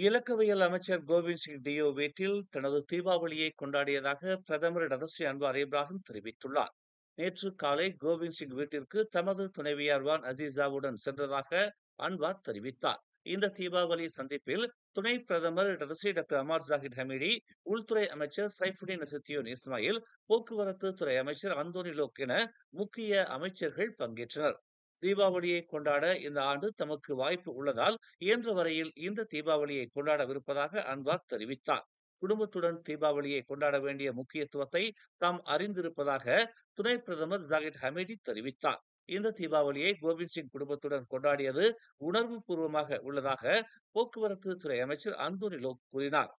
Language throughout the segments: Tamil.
இலக்கவியல் அமைச்சர் கோவிந்த் சிங் டியோ வீட்டில் தனது தீபாவளியை கொண்டாடியதாக பிரதமர் டதஸ்ரீ அன்வார் இப்ராஹிம் தெரிவித்துள்ளார். நேற்று காலை கோவிந்த் சிங் வீட்டிற்கு தமது துணைவியார் வான் அசீசாவுடன் சென்றதாக அன்வார் தெரிவித்தார். இந்த தீபாவளி சந்திப்பில் துணை பிரதமர் Dato Sri doctor Ahmad Zahid Hamidi, உள்துறை அமைச்சர் சைஃபுடின் நசித்தியோன் இஸ்மாயில், போக்குவரத்து துறை அமைச்சர் அந்தோனி லோக் என முக்கிய அமைச்சர்கள் பங்கேற்றனர். தீபாவளியை கொண்டாட இந்த ஆண்டு தமக்கு வாய்ப்பு உள்ளதால் இயன்ற வரையில் இந்த தீபாவளியை கொண்டாடவிருப்பதாக அன்வார் தெரிவித்தார். குடும்பத்துடன் தீபாவளியை கொண்டாட வேண்டிய முக்கியத்துவத்தை தாம் அறிந்திருப்பதாக துணை பிரதமர் ஜாகித் ஹமீடி தெரிவித்தார். இந்த தீபாவளியை கோவிந்த் சிங் குடும்பத்துடன் கொண்டாடியது உணர்வு பூர்வமாக உள்ளதாக போக்குவரத்து துறை அமைச்சர் அந்தோனி லோக் கூறினார்.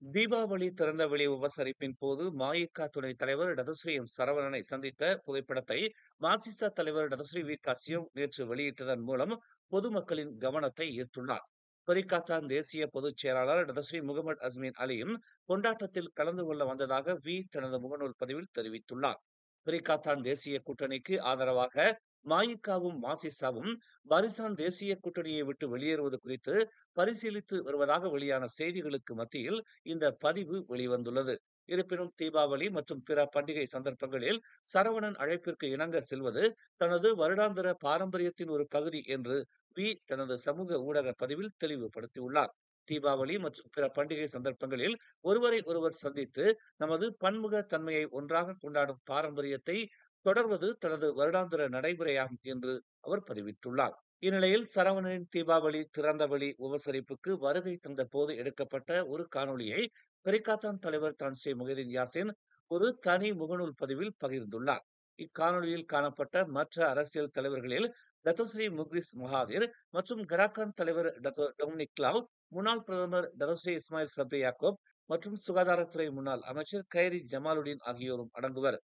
தீபாவளி திறந்தவெளி உபசரிப்பின் போது மஇகா துணைத் தலைவர் டதஸ்ரீ எம் சரவணனை சந்தித்த புகைப்படத்தை மசிச தலைவர் டதஸ்ரீ வி கசியம் நேற்று வெளியிட்டதன் மூலம் பொதுமக்களின் கவனத்தை ஈர்த்துள்ளார். பரிகாத்தான் தேசிய பொதுச் செயலாளர் டதஸ்ரீ முகமது அஸ்மின் அலியும் கொண்டாட்டத்தில் கலந்து கொள்ள வந்ததாக வி தனது முகநூல் பதிவில் தெரிவித்துள்ளார். பரிகாத்தான் தேசிய கூட்டணிக்கு ஆதரவாக மஇகாவும் மசிசாவும் பாரிசான் தேசிய கூட்டணியை விட்டு வெளியேறுவது குறித்து பரிசீலித்து வருவதாக வெளியான செய்திகளுக்கு மத்தியில் இந்த பதிவு வெளிவந்துள்ளது. இருப்பினும் தீபாவளி மற்றும் பிற பண்டிகை சந்தர்ப்பங்களில் சரவணன் அழைப்பிற்கு இணங்க செல்வது தனது வருடாந்திர பாரம்பரியத்தின் ஒரு பகுதி என்று வி தனது சமூக ஊடக பதிவில் தெளிவுபடுத்தியுள்ளார். தீபாவளி மற்றும் பிற பண்டிகை சந்தர்ப்பங்களில் ஒருவரை ஒருவர் சந்தித்து நமது பன்முக தன்மையை ஒன்றாக கொண்டாடும் பாரம்பரியத்தை தொடர்வது தனது வருடாந்திர நடைமுறையாகும் என்று அவர் பதிவிட்டுள்ளார். இந்நிலையில் சரவணனின் தீபாவளி திறந்தவெளி உபசரிப்புக்கு வருகை தந்த போது எடுக்கப்பட்ட ஒரு காணொளியை பெரிகாத்தான் தலைவர் தான் ஸ்ரீ முஹிதீன் யாசின் ஒரு தனி முகநூல் பதிவில் பகிர்ந்துள்ளார். இக்காணொளியில் காணப்பட்ட மற்ற அரசியல் தலைவர்களில் டத்தோஸ்ரீ முக்ரிஸ் மகாதிர் மற்றும் கராக்கான் தலைவர் டொமினிக் கிளாவ், முன்னாள் பிரதமர் டத்தோஸ்ரீ இஸ்மாயில் சப்ரி யாக்கூப் மற்றும் சுகாதாரத்துறை முன்னாள் அமைச்சர் கைரி ஜமாலுடீன் ஆகியோரும் அடங்குவர்.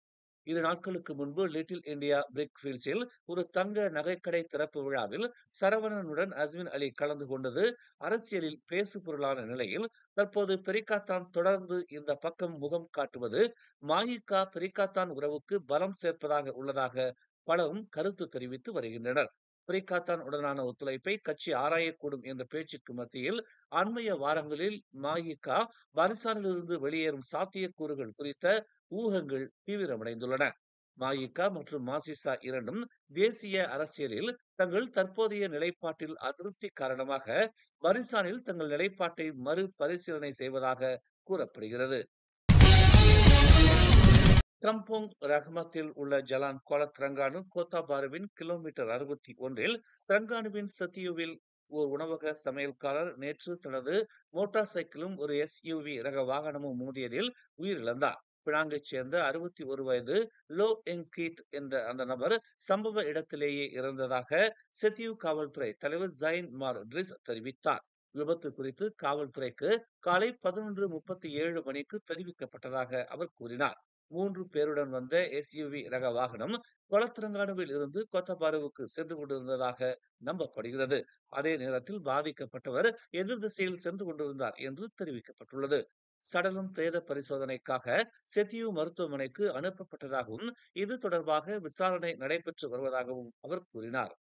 2 நாட்களுக்கு முன்பு லிட்டில் இந்தியா பிரிக் ஃபீல்ட்ஸில் ஒரு தங்க நகைக்கடை திறப்பு விழாவில் சரவணனுடன் அஸ்மின் அலி கலந்து கொண்டது அரசியலில் பேசு பொருளான நிலையில், தற்போது பெரிகாத்தான் தொடர்ந்து இந்த பக்கம் முகம் காட்டுவது மஇகா பெரிகாத்தான் உறவுக்கு பலம் சேர்ப்பதாக உள்ளதாக பலரும் கருத்து தெரிவித்து வருகின்றனர். பெரிகாத்தான் உடனான ஒத்துழைப்பை கட்சி ஆராயக்கூடும் என்ற பேச்சுக்கு மத்தியில் அண்மைய வாரங்களில் மஇகா பாரிசானிலிருந்து வெளியேறும் சாத்தியக்கூறுகள் குறித்த ஊகங்கள் தீவிரமடைந்துள்ளன. மஇகா மற்றும் மசிசா இரண்டும் தேசிய அரசியலில் தங்கள் தற்போதைய நிலைப்பாட்டில் அதிருப்தி காரணமாக பரிசானில் தங்கள் நிலைப்பாட்டை மறுபரிசீலனை செய்வதாக கூறப்படுகிறது. கம்போங் ரஹ்மத்தில் உள்ள ஜலான் கோல திரங்கானு கோத்தாபாருவின் கிலோமீட்டர் 61 திரங்கானுவின் சத்தியுவில் ஓர் உணவக சமையல்காரர் நேற்று தனது மோட்டார் சைக்கிளும் ஒரு எஸ்யூவி ரக வாகனமும் மோதியதில் உயிரிழந்தார். பினாங்கைச் சேர்ந்த 61 வயது லோ எங் கீத் என்ற அந்த நபர் சம்பவ இடத்திலேயே இறந்ததாக செத்தியு காவல்துறை தலைவர் ஜைன் மார் ட்ரிஸ் தெரிவித்தார். விபத்து குறித்து காவல்துறைக்கு காலை 11:37 மணிக்கு தெரிவிக்கப்பட்டதாக அவர் கூறினார். 3 பேருடன் வந்த எஸ்யூவி ரக வாகனம் கொலத்திரங்கானுவில் இருந்து கோத்தபாருவுக்கு சென்று கொண்டிருந்ததாக நம்பப்படுகிறது. அதே நேரத்தில் பாதிக்கப்பட்டவர் எதிர் திசையில் சென்று கொண்டிருந்தார் என்று தெரிவிக்கப்பட்டுள்ளது. சடலம் பிரேத பரிசோதனைக்காக செத்தியு மருத்துவமனைக்கு அனுப்பப்பட்டதாகவும் இது தொடர்பாக விசாரணை நடைபெற்று வருவதாகவும் அவர் கூறினார்.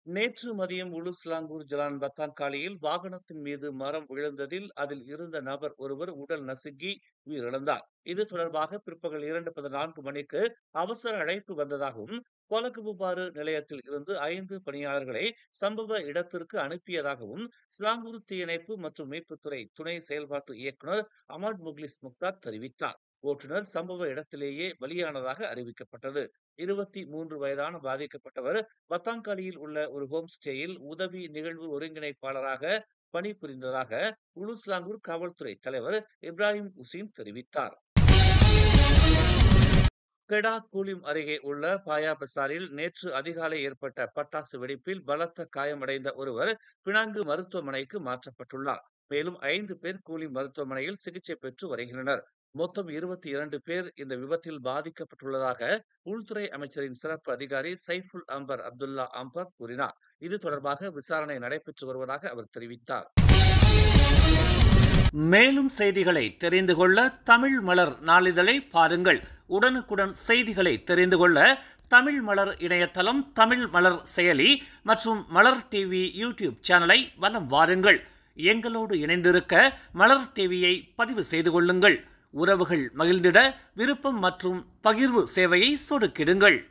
நேற்று மதியம் உலுஸ்லாங்கூர் ஜலான் பத்தாங்காலியில் வாகனத்தின் மீது மரம் விழுந்ததில் அதில் இருந்த நபர் ஒருவர் உடல் நசுங்கி உயிரிழந்தார். இது தொடர்பாக பிற்பகல் 2:14 மணிக்கு அவசர அழைப்பு வந்ததாகவும் கோலகுபுபாறு நிலையத்தில் இருந்து 5 பணியாளர்களை சம்பவ இடத்திற்கு அனுப்பியதாகவும் ஸ்லாங்கூர் தீயணைப்பு மற்றும் மீட்புத்துறை துணை செயல்பாட்டு இயக்குநர் அமட் முக்லிஸ் முக்தார் தெரிவித்தார். ஓட்டுநர் சம்பவ இடத்திலேயே பலியானதாக அறிவிக்கப்பட்டது. 23 வயதான பாதிக்கப்பட்டவர் பத்தாங்காலியில் உள்ள ஒரு ஹோம் ஸ்டேயில் உதவி நிகழ்வு ஒருங்கிணைப்பாளராக பணிபுரிந்ததாக உலுஸ்லாங்கூர் காவல்துறை தலைவர் இப்ராஹிம் உசீன் தெரிவித்தார். கெடா கூலிம் அருகே உள்ள பாயா பசாரில் நேற்று அதிகாலை ஏற்பட்ட பட்டாசு வெடிப்பில் பலத்த காயமடைந்த ஒருவர் பினாங்கு மருத்துவமனைக்கு மாற்றப்பட்டுள்ளார். மேலும் 5 பேர் கூலிம் மருத்துவமனையில் சிகிச்சை பெற்று வருகின்றனர். மொத்தம் 22 பேர் இந்த விபத்தில் பாதிக்கப்பட்டுள்ளதாக உள்துறை அமைச்சரின் சிறப்பு அதிகாரி சைஃபுல் அம்பர் அப்துல்லா அம்பர் கூறினார். இது தொடர்பாக விசாரணை நடைபெற்று வருவதாக அவர் தெரிவித்தார். மேலும் செய்திகளை தெரிந்து கொள்ள தமிழ் மலர் நாளிதழை பாருங்கள். உடனுக்குடன் செய்திகளை தெரிந்து கொள்ள தமிழ் மலர் இணையதளம், தமிழ் மலர் செயலி மற்றும் மலர் டிவி யூடியூப் சேனலை வலம் வாருங்கள். எங்களோடு இணைந்திருக்க மலர் டிவியை பதிவு செய்து கொள்ளுங்கள். உறவுகள் மகிழ்ந்திட விருப்பம் மற்றும் பகிர்வு சேவையை சொடுக்கிடுங்கள்.